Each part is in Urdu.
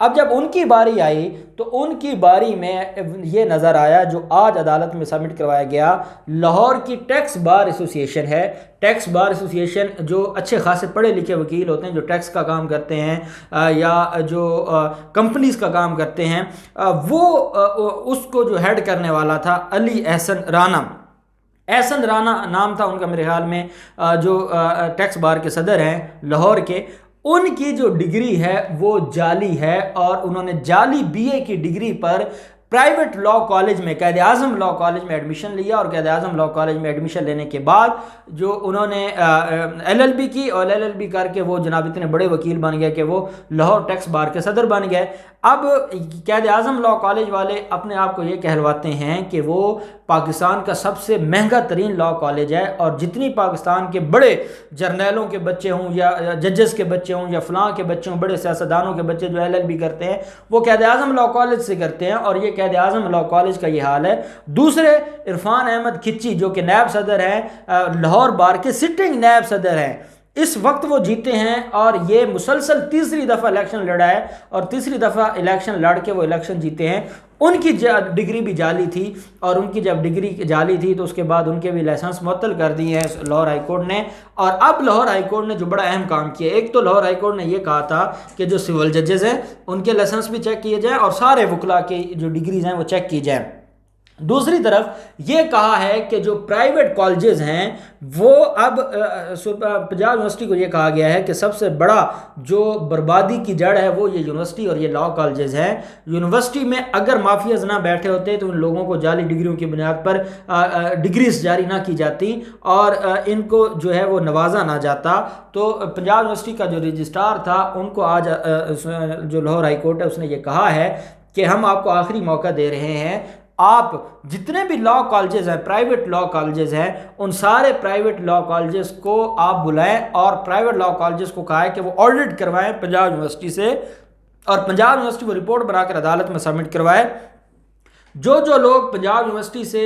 اب جب ان کی باری آئی تو ان کی باری میں یہ نظر آیا، جو آج عدالت میں سبمٹ کروایا گیا، لاہور کی ٹیکس بار ایسوسیشن ہے، ٹیکس بار ایسوسیشن جو اچھے خاصے پڑھے لکھے وکیل ہوتے ہیں جو ٹیکس کا کام کرتے ہیں یا جو کمپنیز کا کام کرتے ہیں، وہ اس کو جو ہیڈ کرنے والا تھا علی احسن رانا، احسن رانا نام تھا ان کا میرے خیال میں، جو ٹیکس بار کے صدر ہیں لاہور کے۔ ان کی جو ڈگری ہے وہ جعلی ہے، اور انہوں نے جعلی بی اے کی ڈگری پر پرائیویٹ لاء کالج میں، قائد اعظم لاء کالج میں ایڈمیشن لیا، اور قائد اعظم لاء کالج میں ایڈمیشن لینے کے بعد جو انہوں نے ایل ایل بی کی، اور ایل ایل بی کر کے وہ جناب اتنے بڑے وکیل بن گئے کہ وہ لاہور ٹیکس بار کے صدر بن گئے۔ اب قائد اعظم لاء کالج والے اپنے آپ کو یہ کہلواتے ہیں کہ وہ پاکستان کا سب سے مہنگا ترین لاء کالج ہے، اور جتنی پاکستان کے بڑے جرنیلوں کے بچے ہوں یا ججز کے بچے ہوں یا فلاں کے بچے ہوں، بڑے سیاستدانوں کے بچے جو ایل ایل بی کرتے ہیں وہ قائد اعظم لاء کالج سے کرتے ہیں، اور یہ قائد اعظم لاء کالج کا یہ حال ہے۔ دوسرے عرفان احمد کھچی جو کہ نائب صدر ہیں، لاہور بار کے سٹنگ نائب صدر ہیں، اس وقت وہ جیتے ہیں، اور یہ مسلسل تیسری دفعہ الیکشن لڑا ہے، اور تیسری دفعہ الیکشن لڑ کے وہ الیکشن جیتے ہیں۔ ان کی ڈگری بھی جعلی تھی، اور ان کی جب ڈگری جعلی تھی تو اس کے بعد ان کے بھی لائسنس معطل کر دیے ہیں لاہور ہائی کورٹ نے۔ اور اب لاہور ہائی کورٹ نے جو بڑا اہم کام کیا، ایک تو لاہور ہائی کورٹ نے یہ کہا تھا کہ جو سول ججز ہیں ان کے لائسنس بھی چیک کیے جائیں، اور سارے وکلاء کی جو ڈگریز ہیں وہ چیک کی جائیں۔ دوسری طرف یہ کہا ہے کہ جو پرائیویٹ کالجز ہیں وہ اب پنجاب یونیورسٹی کو یہ کہا گیا ہے کہ سب سے بڑا جو بربادی کی جڑ ہے وہ یہ یونیورسٹی اور یہ لاء کالجز ہیں۔ یونیورسٹی میں اگر مافیاز نہ بیٹھے ہوتے تو ان لوگوں کو جعلی ڈگریوں کی بنیاد پر ڈگریز جاری نہ کی جاتی، اور ان کو جو ہے وہ نوازا نہ جاتا۔ تو پنجاب یونیورسٹی کا جو رجسٹرار تھا ان کو آج جو لاہور ہائی کورٹ ہے اس نے یہ کہا ہے کہ ہم آپ کو آخری موقع دے رہے ہیں، آپ جتنے بھی لاء کالجز ہیں، پرائیویٹ لاء کالجز ہیں، ان سارے پرائیویٹ لاء کالجز کو آپ بلائیں، اور پرائیویٹ لاء کالجز کو کہا ہے کہ وہ آڈٹ کروائیں پنجاب یونیورسٹی سے، اور پنجاب یونیورسٹی وہ رپورٹ بنا کر عدالت میں سبمٹ کروائے۔ جو لوگ پنجاب یونیورسٹی سے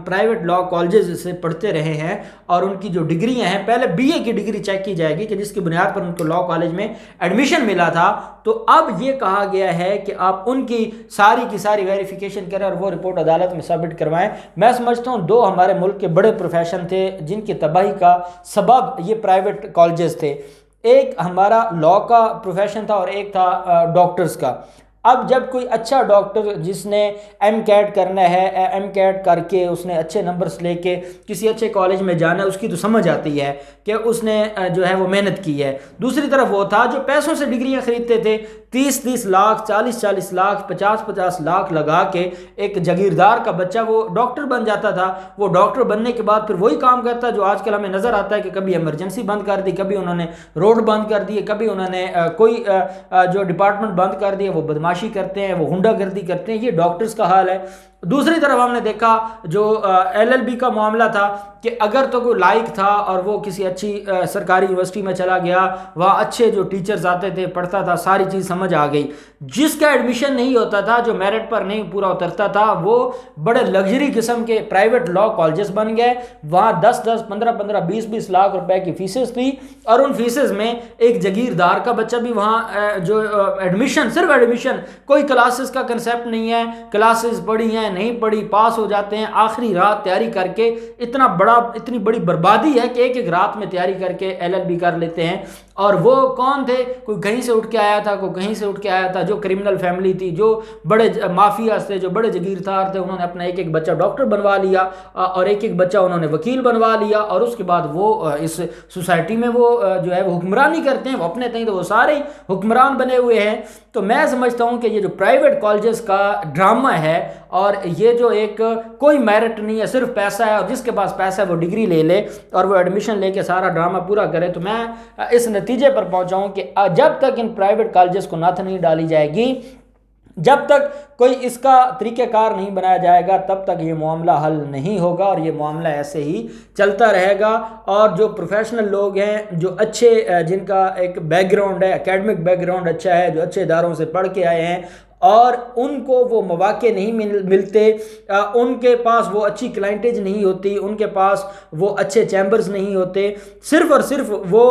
پرائیویٹ لاء کالجز سے پڑھتے رہے ہیں اور ان کی جو ڈگریاں ہیں، پہلے بی اے کی ڈگری چیک کی جائے گی کہ جس کی بنیاد پر ان کو لاء کالج میں ایڈمیشن ملا تھا، تو اب یہ کہا گیا ہے کہ آپ ان کی ساری ویریفیکیشن کریں اور وہ رپورٹ عدالت میں سبمٹ کروائیں۔ میں سمجھتا ہوں دو ہمارے ملک کے بڑے پروفیشن تھے جن کی تباہی کا سبب یہ پرائیویٹ کالجز تھے، ایک ہمارا لاء کا پروفیشن تھا اور ایک تھا ڈاکٹرز کا۔ اب جب کوئی اچھا ڈاکٹر جس نے ایم کیٹ کرنا ہے، ایم کیٹ کر کے اس نے اچھے نمبرز لے کے کسی اچھے کالج میں جانا ہے، اس کی تو سمجھ آتی ہے کہ اس نے جو ہے وہ محنت کی ہے۔ دوسری طرف وہ تھا جو پیسوں سے ڈگریاں خریدتے تھے، 30 لاکھ 40 لاکھ 50 لاکھ لگا کے ایک جاگیردار کا بچہ وہ ڈاکٹر بن جاتا تھا۔ وہ ڈاکٹر بننے کے بعد پھر وہی کام کرتا جو آج کل ہمیں نظر آتا ہے کہ کبھی ایمرجنسی بند کر دی، کبھی انہوں نے روڈ بند کر دیے، کبھی انہوں نے کوئی جو ڈپارٹمنٹ بند کر دیے، وہ بدماشی کرتے ہیں، وہ ہنڈا گردی کرتے ہیں۔ یہ ڈاکٹرز کا حال ہے۔ دوسری طرف ہم نے دیکھا جو ایل ایل بی کا معاملہ تھا کہ اگر تو کوئی لائق تھا اور وہ کسی اچھی سرکاری یونیورسٹی میں چلا گیا، وہاں اچھے جو ٹیچرز آتے تھے، پڑھتا تھا، ساری چیز سمجھ آ گئی۔ جس کا ایڈمیشن نہیں ہوتا تھا، جو میرٹ پر نہیں پورا اترتا تھا، وہ بڑے لگژری قسم کے پرائیویٹ لاء کالجز بن گئے۔ وہاں 10 15 20 لاکھ روپے کی فیسز تھی، اور ان فیسز میں ایک جاگیردار کا بچہ بھی وہاں جو ایڈمیشن، صرف ایڈمیشن، کوئی کلاسز کا کنسیپٹ نہیں ہے، کلاسز پڑھی ہیں نہیں پڑھی، پاس ہو جاتے ہیں، آخری رات تیاری کر کے اتنی بڑی بربادی ہے کہ ایک رات میں تیاری کر کے ایل ایل بی کر لیتے ہیں۔ اور وہ کون تھے؟ کوئی کہیں سے اٹھ کے آیا تھا، کوئی کہیں سے اٹھ کے آیا تھا، جو کریمنل فیملی تھی، جو بڑے مافیاز تھے، جو بڑے جاگیردار تھے، انہوں نے اپنا ایک بچہ ڈاکٹر بنوا لیا، اور ایک بچہ انہوں نے وکیل بنوا لیا، اور اس کے بعد وہ اس سوسائٹی میں وہ جو ہے وہ حکمرانی کرتے ہیں۔ وہ اپنے تئیں تو وہ سارے حکمران بنے ہوئے ہیں۔ تو میں سمجھتا ہوں کہ یہ جو پرائیویٹ کالجز کا ڈرامہ ہے، اور یہ جو ایک کوئی میرٹ نہیں ہے، صرف پیسہ ہے، اور جس کے پاس پیسہ ہے وہ ڈگری لے لے اور وہ ایڈمیشن لے کے سارا ڈرامہ پورا کرے، تو میں اس نتیجے پر پہنچا ہوں کہ جب تک ان پرائیویٹ کالجز کو نعت نہیں ڈالی جائے گی، جب تک کوئی اس کا طریقہ کار نہیں بنایا جائے گا، تب تک یہ معاملہ حل نہیں ہوگا، اور یہ معاملہ ایسے ہی چلتا رہے گا۔ اور جو پروفیشنل لوگ ہیں، جو اچھے جن کا ایک بیک گراؤنڈ ہے، اکیڈمک بیک گراؤنڈ اچھا ہے، جو اچھے اداروں سے پڑھ کے آئے ہیں، اور ان کو وہ مواقع نہیں ملتے، ان کے پاس وہ اچھی کلائنٹیج نہیں ہوتی، ان کے پاس وہ اچھے چیمبرز نہیں ہوتے، صرف اور صرف وہ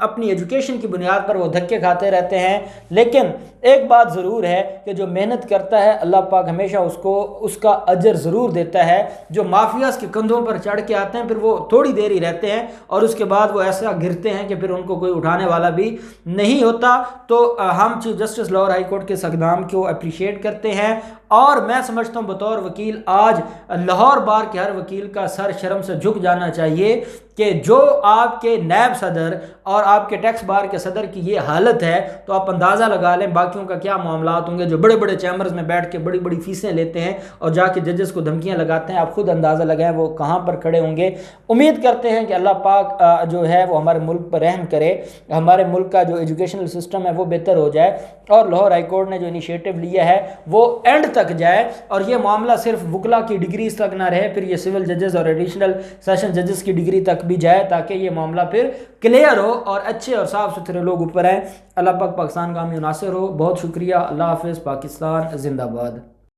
اپنی ایجوکیشن کی بنیاد پر وہ دھکے کھاتے رہتے ہیں۔ لیکن ایک بات ضرور ہے کہ جو محنت کرتا ہے اللہ پاک ہمیشہ اس کا اجر ضرور دیتا ہے. جو مافیاز کے کندھوں پر چڑھ کے آتے ہیں پھر وہ تھوڑی دیر ہی رہتے ہیں اور اس کے بعد وہ ایسا گرتے ہیں کہ پھر ان کو کوئی اٹھانے والا بھی نہیں ہوتا. تو ہم chief justice Lahore high court کے اس اقدام کو اپریشیٹ کرتے ہیں اور میں سمجھتا ہوں بطور وکیل آج لاہور بار کے ہر وکیل کا سر شرم سے جھک جانا چاہیے کہ جو آپ کے نیب صدر اور آپ کے ٹیکس بار کے صدر کی یہ حالت ہے تو آپ اندازہ لگا لیں باقیوں کا کیا معاملات ہوں گے جو بڑے بڑے چیمبرز میں بیٹھ کے بڑی بڑی فیسیں لیتے ہیں اور جا کے ججز کو دھمکیاں لگاتے ہیں. آپ خود اندازہ لگائیں وہ کہاں پر کھڑے ہوں گے. امید کرتے ہیں کہ اللہ پاک جو ہے وہ ہمارے ملک پر رحم کرے, ہمارے ملک کا جو ایجوکیشنل سسٹم ہے وہ بہتر ہو جائے اور لاہور ہائی کورٹ نے جو انیشیٹو لیا ہے وہ اینڈ تک جائے اور یہ معاملہ صرف وکلا کی ڈگریز تک نہ رہے, پھر یہ سول ججز اور ایڈیشنل سیشن ججز کی ڈگری تک بھی جائے تاکہ یہ معاملہ پھر کلیئر ہو اور اچھے اور صاف ستھرے لوگ اوپر آئیں. اللہ پاک پاکستان کا حامی و ناصر ہو. بہت شکریہ. اللہ حافظ. پاکستان زندہ باد.